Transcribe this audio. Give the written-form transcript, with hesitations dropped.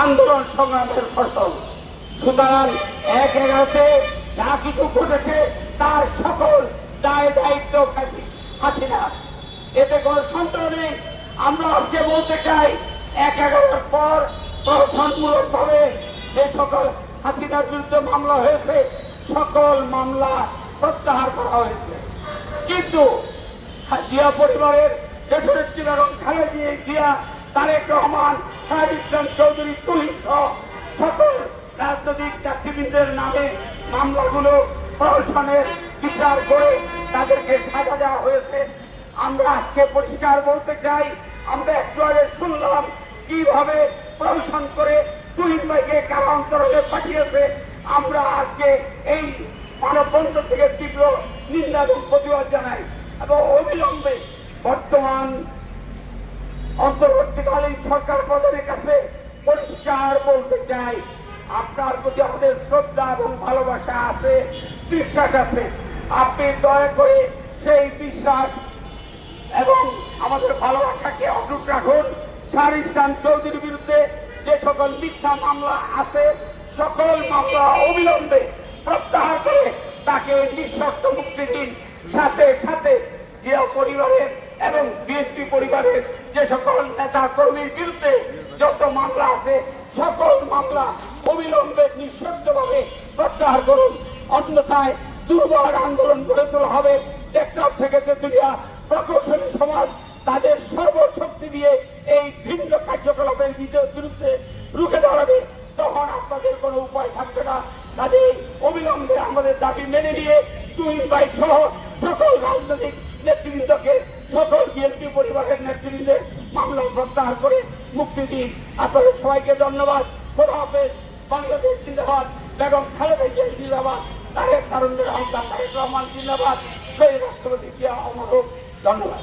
আন্দোলন সংগ্রামের ফসল। সুতরাং ১/১১-তে যা কিছু ঘটেছে তার সকল দায় দায়িত্ব হাসিনা, এতে কোনো সন্দেহ নেই। আমরা আজকে বলতে চাই ১/১১-এর পর প্রশাসনমূলক ভাবে যে সকল হাসিনার বিরুদ্ধে মামলা হয়েছে সকল মামলা প্রত্যাহার করা হয়েছে, কিন্তু জিয়া পরিবারের দেশনেত্রী বেগম খালেদা জিয়া, তারেক রহমান, শাহেদ ইসলাম চৌধুরী তুহিন সহ সকল রাজনৈতিক নেতৃবৃন্দের নামে মামলাগুলো প্রশাসনের বিচার করে তাদেরকে সাজা দেওয়া হয়েছে। আমরা আজকে পরিষ্কার বলতে চাই, আমরা একটু আগে শুনলাম কিভাবে প্রশাসন করে তুহিন ভাইকে কারান্তরে পাঠিয়েছে। আমরা আজকে এই মানববন্ধন থেকে তীব্র নিন্দা এবং প্রতিবাদ জানাই এবং অবিলম্বে বর্তমান অন্তর্বর্তীকালীন সরকার প্রধানের কাছে পরিষ্কার বলতে চাই, আপনার প্রতি আমাদের শ্রদ্ধা এবং ভালোবাসা আছে, বিশ্বাস আছে। আপনি দয়া করে সেই বিশ্বাস এবং আমাদের ভালোবাসাকে অটুট রাখুন। শাহেদ ইসলাম চৌধুরীর বিরুদ্ধে যে সকল মিথ্যা মামলা আছে সকল মামলা অবিলম্বে প্রত্যাহার করে তাকে নিঃশর্ত মুক্তি দিন। সাথে সাথে জিয়া পরিবারের এবং বিএনপি পরিবারের যে সকল নেতা কর্মীর বিরুদ্ধে যত মামলা আছে সকল মামলা অবিলম্বে নিঃশর্তভাবে প্রত্যাহার করুন, অন্যথায় দুর্বার আন্দোলন গড়ে তোলা হবে। টেকনাফ থেকে তেতুলিয়া প্রকৌশলী সমাজ তাদের সর্বশক্তি দিয়ে এই ভিন্ন কার্যকলাপের বিরুদ্ধে রুখে দাঁড়াবে। তখন আপনাদের কোনো উপায় থাকবে না। কাজেই অবিলম্বে আমাদের দাবি মেনে নিয়ে তুহিন ভাই সহ সকল রাজনৈতিক নেতৃবৃন্দকে, সকল বিএনপি পরিবারের নেতৃবৃন্দের মামলা প্রত্যাহার করে মুক্তি দিন। আপনাদের সবাইকে ধন্যবাদ। খোদা হাফেজ। বাংলাদেশ জিন্দাবাদ। বেগম খালেদা জিয়া জিন্দাবাদ। তারেক রহমান জিন্দাবাদ। শহীদ রাষ্ট্রপতি জিয়া অমর হোক। ধন্যবাদ।